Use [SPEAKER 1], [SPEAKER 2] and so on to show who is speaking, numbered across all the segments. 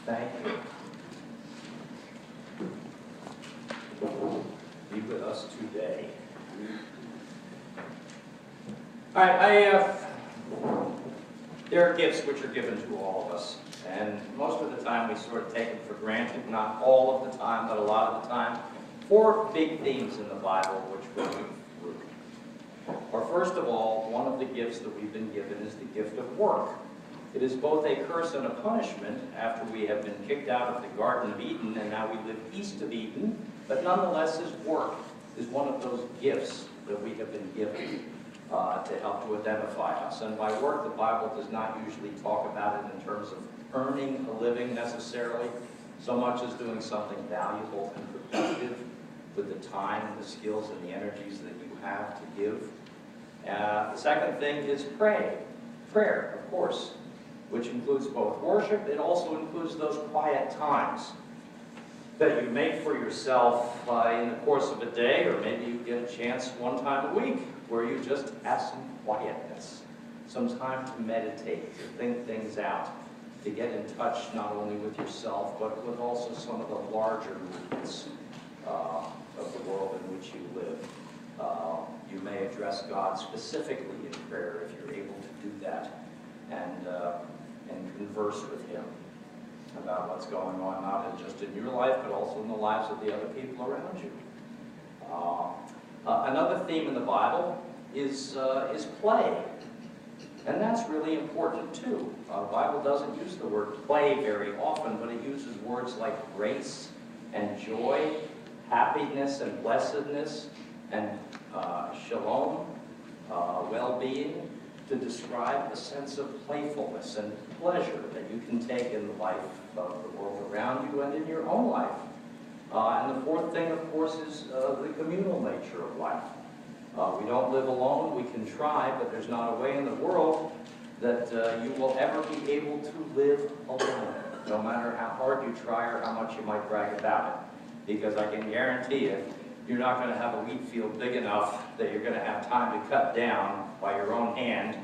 [SPEAKER 1] Thank you. Be with us today. All right, there are gifts which are given to all of us, and most of the time we sort of take them for granted, not all of the time, but a lot of the time. 4 big themes in the Bible which we'll move through. Or first of all, one of the gifts that we've been given is the gift of work. It is both a curse and a punishment after we have been kicked out of the Garden of Eden and now we live east of Eden, but nonetheless his work is one of those gifts that we have been given to help to identify us. And by work, the Bible does not usually talk about it in terms of earning a living necessarily, so much as doing something valuable and productive with the time and the skills and the energies that you have to give. The second thing is prayer, of course, which includes both worship. It also includes those quiet times that you make for yourself in the course of a day, or maybe you get a chance one time a week where you just have some quietness, some time to meditate, to think things out, to get in touch not only with yourself, but with also some of the larger movements of the world in which you live. You may address God specifically in prayer if you're able to do that, and converse with Him about what's going on, not just in your life, but also in the lives of the other people around you. Another theme in the Bible is play, and that's really important too. The Bible doesn't use the word play very often, but it uses words like grace and joy, happiness and blessedness, and shalom, well-being, to describe a sense of playfulness and pleasure that you can take in the life of the world around you and in your own life. And the fourth thing, of course, is the communal nature of life. We don't live alone. We can try, but there's not a way in the world that you will ever be able to live alone, no matter how hard you try or how much you might brag about it. Because I can guarantee you, you're not going to have a wheat field big enough that you're going to have time to cut down by your own hand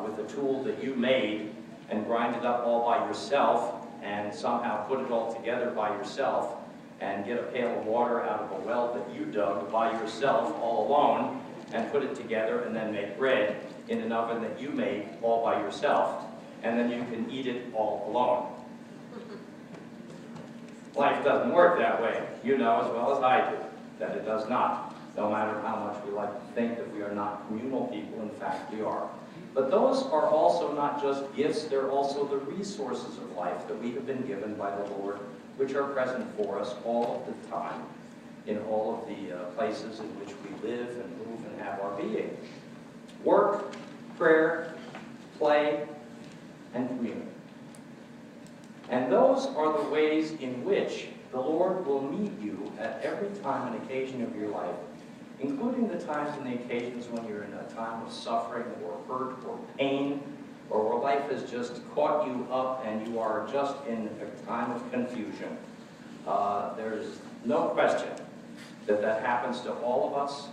[SPEAKER 1] with the tool that you made and grind it up all by yourself and somehow put it all together by yourself and get a pail of water out of a well that you dug by yourself all alone and put it together and then make bread in an oven that you made all by yourself, and then you can eat it all alone. Life doesn't work that way. You know as well as I do that it does not, no matter how much we like to think that we are not communal people. In fact, we are. But those are also not just gifts, they're also the resources of life that we have been given by the Lord, which are present for us all of the time, in all of the places in which we live and move and have our being. Work, prayer, play, and community. And those are the ways in which the Lord will meet you at every time and occasion of your life, including the times and the occasions when you're in a time of suffering or hurt or pain, or where life has just caught you up and you are just in a time of confusion. There's no question that that happens to all of us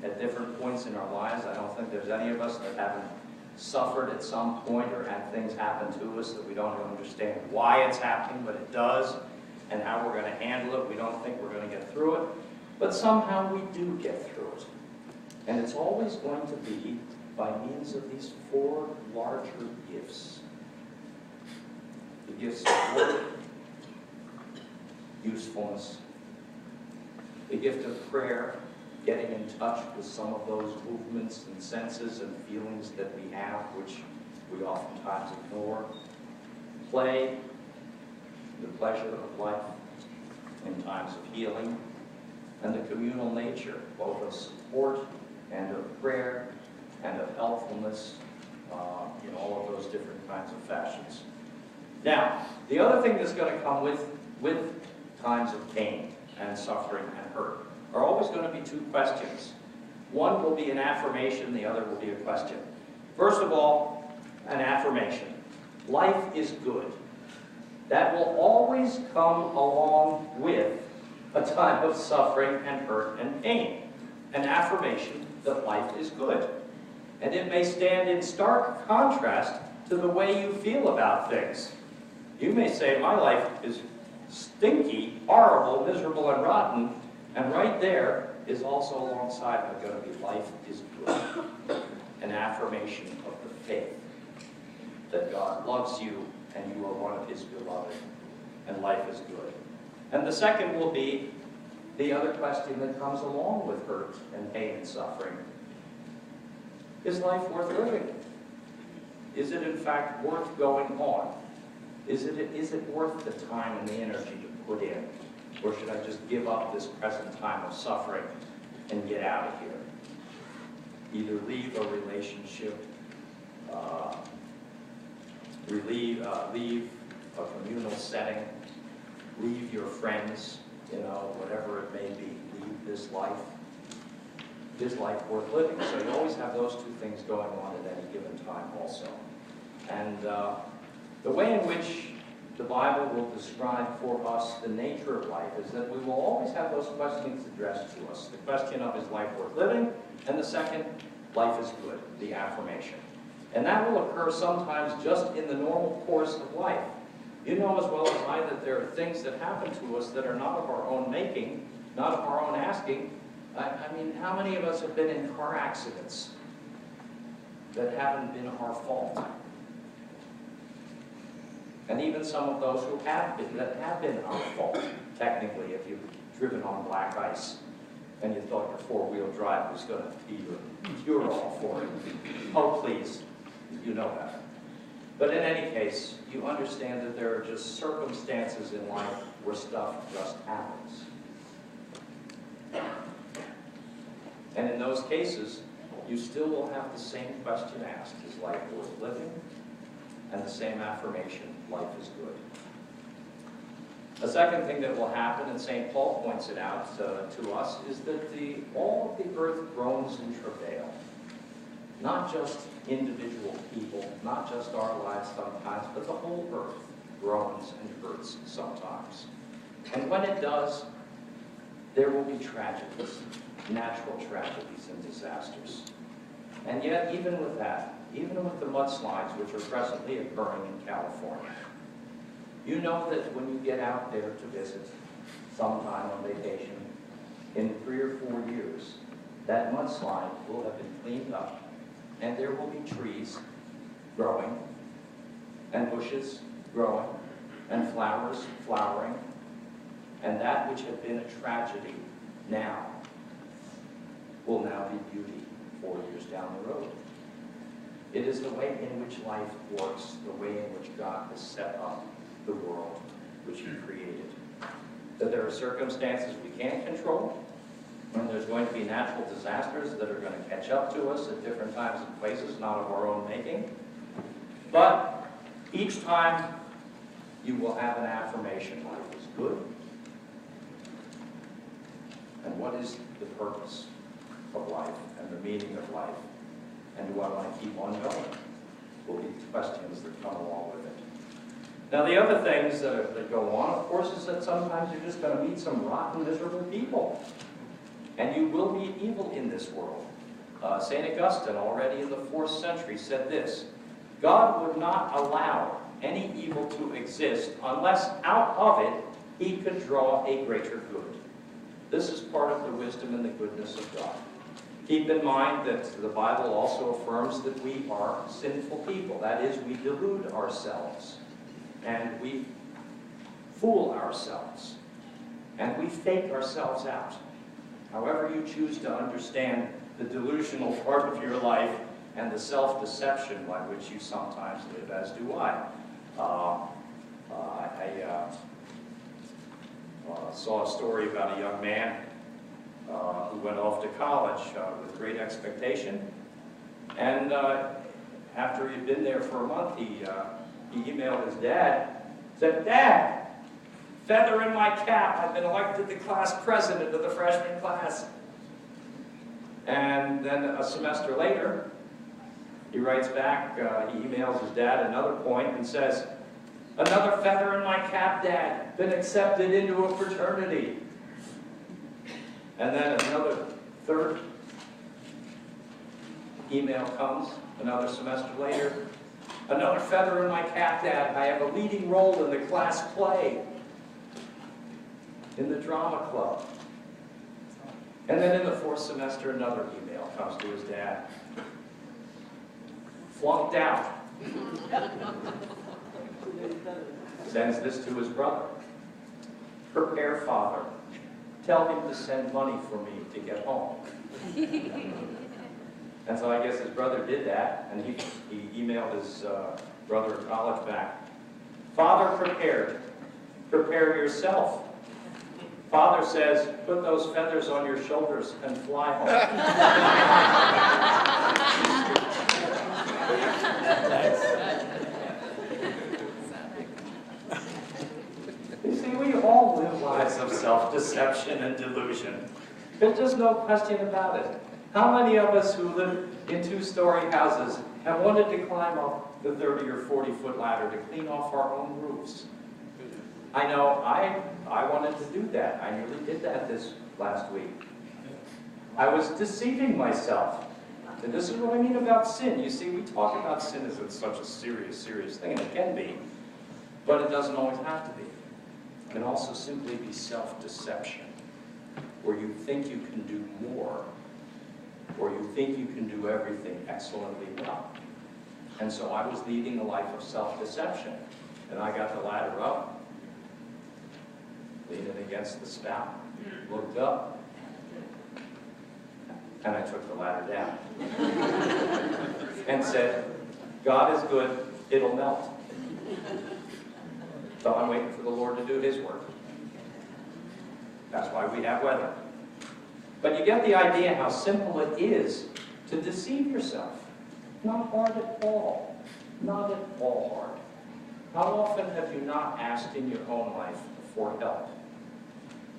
[SPEAKER 1] at different points in our lives. I don't think there's any of us that haven't suffered at some point or had things happen to us that we don't understand why it's happening, but it does, and how we're going to handle it. We don't think we're going to get through it, but somehow we do get through it. And it's always going to be by means of these 4 larger gifts. The gifts of work, usefulness, the gift of prayer, getting in touch with some of those movements and senses and feelings that we have, which we oftentimes ignore. Play, the pleasure of life in times of healing, and the communal nature, both of support and of prayer and of helpfulness in all of those different kinds of fashions. Now, the other thing that's going to come with times of pain and suffering and hurt are always going to be 2 questions. One will be an affirmation, the other will be a question. First of all, an affirmation. Life is good. That will always come along with a time of suffering and hurt and pain. An affirmation that life is good. And it may stand in stark contrast to the way you feel about things. You may say, my life is stinky, horrible, miserable, and rotten, and right there is also alongside of going to be life is good. An affirmation of the faith that God loves you and you are one of his beloved, and life is good. And the second will be the other question that comes along with hurt and pain and suffering. Is life worth living? Is it in fact worth going on? Is it worth the time and the energy to put in? Or should I just give up this present time of suffering and get out of here? Either leave a relationship, leave a communal setting, leave your friends, whatever it may be, leave this life. Is life worth living? So you always have those two things going on at any given time also. And the way in which the Bible will describe for us the nature of life is that we will always have those questions addressed to us. The question of, is life worth living? And the second, life is good, the affirmation. And that will occur sometimes just in the normal course of life. You know as well as I that there are things that happen to us that are not of our own making, not of our own asking. I mean, how many of us have been in car accidents that haven't been our fault? And even some of those who have been, that have been our fault, technically, if you've driven on black ice and you thought your four-wheel drive was going to be your cure-all for it. Oh, please, you know better. But in any case, you understand that there are just circumstances in life where stuff just happens. And in those cases, you still will have the same question asked, is life worth living? And the same affirmation, life is good. The second thing that will happen, and St. Paul points it out to us, is that all of the earth groans in travail. Not just individual people, not just our lives sometimes, but the whole earth groans and hurts sometimes. And when it does, there will be tragedies, natural tragedies and disasters. And yet, even with that, even with the mudslides which are presently occurring in California, you know that when you get out there to visit sometime on vacation, in 3 or 4 years, that mudslide will have been cleaned up, and there will be trees growing, and bushes growing, and flowers flowering, and that which had been a tragedy now will now be beauty 4 years down the road. It is the way in which life works, the way in which God has set up the world which he created. That there are circumstances we can't control, when there's going to be natural disasters that are going to catch up to us at different times and places, not of our own making. But each time you will have an affirmation, life is good. And what is the purpose of life and the meaning of life? And do I want to keep on going? Will be questions that come along with it. Now the other things that go on, of course, is that sometimes you're just going to meet some rotten, miserable people. And you will meet evil in this world. St. Augustine, already in the 4th century, said this: God would not allow any evil to exist unless out of it he could draw a greater good. This is part of the wisdom and the goodness of God. Keep in mind that the Bible also affirms that we are sinful people. That is, we delude ourselves, and we fool ourselves, and we fake ourselves out. However you choose to understand the delusional part of your life and the self-deception by which you sometimes live, as do I. I saw a story about a young man who went off to college with great expectation, and after he'd been there for a month, he emailed his dad, said, "Dad, feather in my cap, I've been elected the class president of the freshman class." And then a semester later, he writes back, he emails his dad another point and says, "Another feather in my cap, Dad, been accepted into a fraternity." And then another third email comes, another semester later. Another feather in my cap, Dad. I have a leading role in the class play, in the drama club. And then in the 4th semester, another email comes to his dad. Flunked out. Sends this to his brother. Prepare, Father. Tell him to send money for me to get home. And so I guess his brother did that, and he emailed his brother at college back. Father prepared. Prepare yourself. Father says, put those feathers on your shoulders and fly home. You see, we all live lives of self-deception and delusion. There's just no question about it. How many of us who live in 2-story houses have wanted to climb up the 30 or 40-foot ladder to clean off our own roofs? I know I wanted to do that. I nearly did that this last week. I was deceiving myself. And this is what I mean about sin. You see, we talk about sin as it's such a serious thing, and it can be, but it doesn't always have to be. It can also simply be self-deception, where you think you can do more, or you think you can do everything excellently well. And so I was leading a life of self-deception, and I got the ladder up, leaning against the spout, looked up, and I took the ladder down. And said, God is good, it'll melt. So I'm waiting for the Lord to do His work. That's why we have weather. But you get the idea how simple it is to deceive yourself. Not hard at all. Not at all hard. How often have you not asked in your own life for help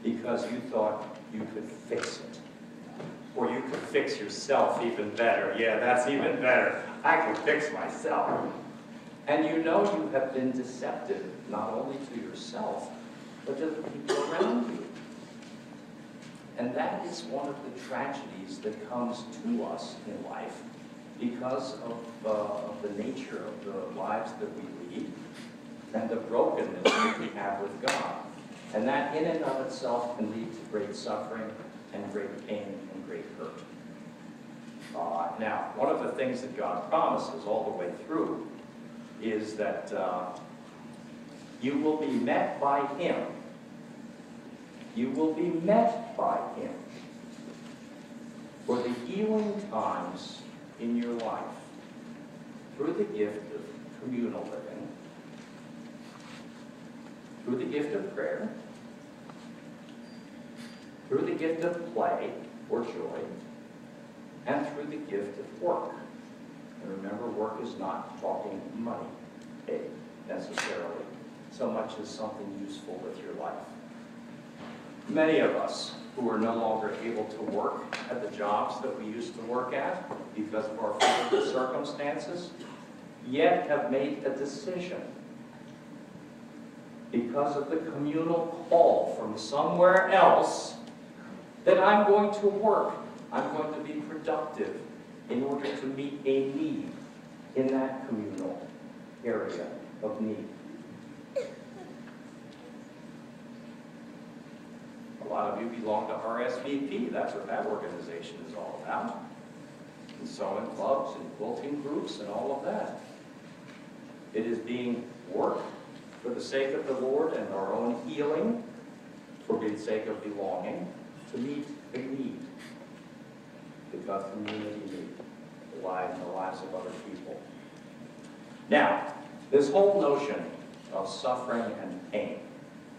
[SPEAKER 1] because you thought you could fix it? Or you could fix yourself even better. Yeah, that's even better. I can fix myself. And you know you have been deceptive, not only to yourself, but to the people around you. And that is one of the tragedies that comes to us in life because of the nature of the lives that we lead and the brokenness that we have with God. And that in and of itself can lead to great suffering and great pain and great hurt. Now, one of the things that God promises all the way through is that you will be met by Him. You will be met by Him for the healing times in your life through the gift of communal living, through the gift of prayer, through the gift of play or joy, and through the gift of work. And remember, work is not talking money necessarily, so much as something useful with your life. Many of us who are no longer able to work at the jobs that we used to work at because of our physical circumstances, yet have made a decision because of the communal call from somewhere else that I'm going to work. I'm going to be productive in order to meet a need in that communal area of need. A lot of you belong to RSVP. That's what that organization is all about. And sewing clubs and quilting groups and all of that. It is being work for the sake of the Lord and our own healing, for the sake of belonging, to meet a need. Because community need the lives of other people. Now, this whole notion of suffering and pain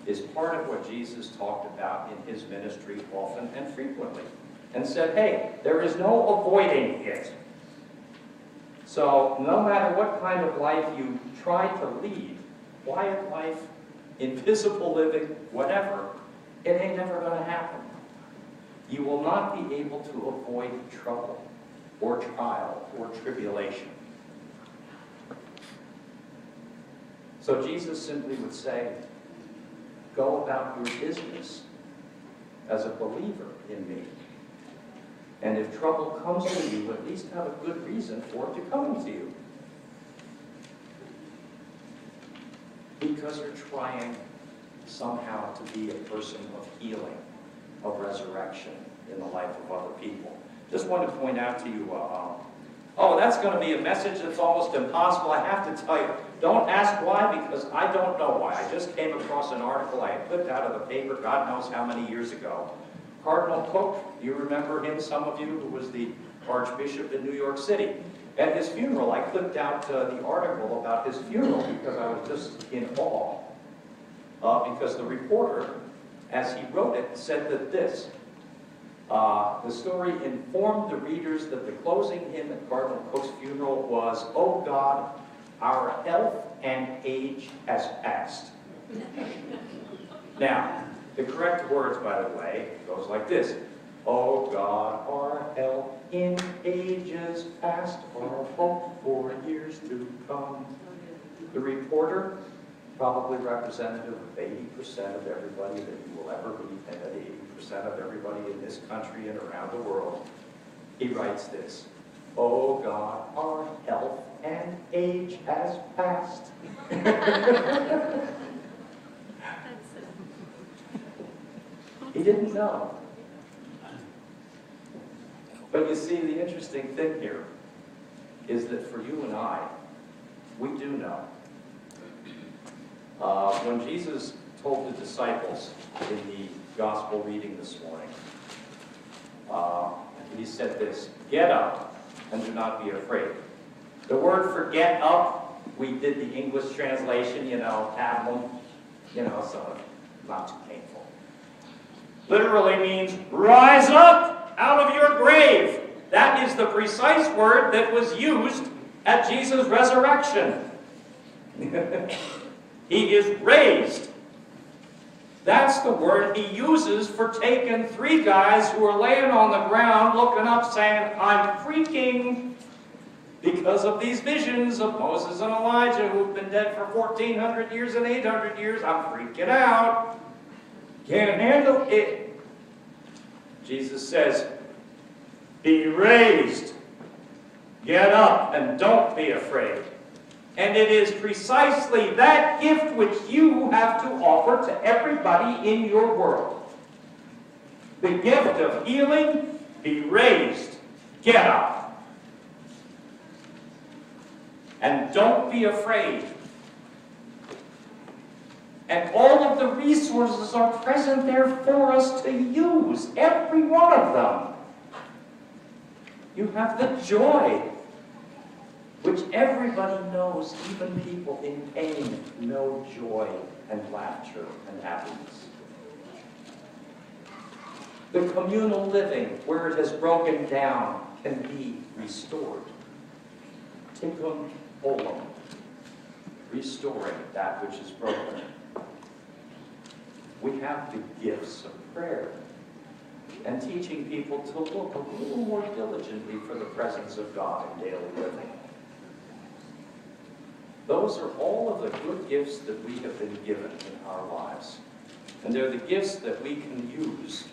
[SPEAKER 1] is part of what Jesus talked about in His ministry often and frequently, and said, hey, there is no avoiding it. So no matter what kind of life you try to lead, quiet life, invisible living, whatever, it ain't never going to happen. You will not be able to avoid trouble or trial or tribulation. So Jesus simply would say, go about your business as a believer in me. And if trouble comes to you, at least have a good reason for it to come to you. because you're trying somehow to be a person of healing, of resurrection in the life of other people. Just wanted to point out to you, oh, that's going to be a message that's almost impossible. I have to tell you, don't ask why, because I don't know why. I just came across an article I had clipped out of the paper, God knows how many years ago. Cardinal Cook, you remember him, some of you, who was the Archbishop in New York City. At his funeral, I clipped out the article about his funeral because I was just in awe. Because the reporter, as he wrote it, said that this, the story informed the readers that the closing hymn at Cardinal Cook's funeral was, "Oh God, our health and age has passed." Now, the correct words, by the way, goes like this. "Oh God, our health in ages past, our hope for years to come." The reporter, probably representative of 80% of everybody that you will ever meet, and 80% of everybody in this country and around the world, he writes this: "Oh God, our health and age has passed." He didn't know. But you see, the interesting thing here is that for you and I, we do know. When Jesus told the disciples in the gospel reading this morning, he said this: "Get up and do not be afraid." The word for "get up," we did the English translation, pablum, so not too painful. Literally means rise up out of your grave. That is the precise word that was used at Jesus' resurrection. He is raised. That's the word he uses for taking three guys who are laying on the ground looking up saying, "I'm freaking," because of these visions of Moses and Elijah who've been dead for 1,400 years and 800 years. "I'm freaking out. Can't handle it." Jesus says, "Be raised. Get up and don't be afraid." And it is precisely that gift which you have to offer to everybody in your world. The gift of healing, be raised, get up. And don't be afraid. And all of the resources are present there for us to use, every one of them. You have the joy, which everybody knows, even people in pain know joy and laughter and happiness. The communal living, where it has broken down, can be restored. Tikkun olam, restoring that which is broken. We have the gifts of prayer and teaching people to look a little more diligently for the presence of God in daily living. Those are all of the good gifts that we have been given in our lives. And they're the gifts that we can use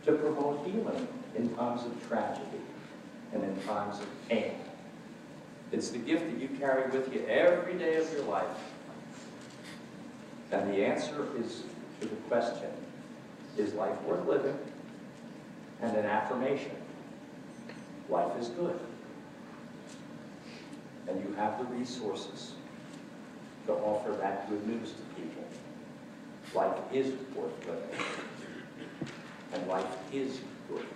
[SPEAKER 1] to promote healing in times of tragedy and in times of pain. It's the gift that you carry with you every day of your life. And the answer is to the question, is life worth living? And an affirmation, life is good. And you have the resources to offer that good news to people. Life is worth living. And life is good.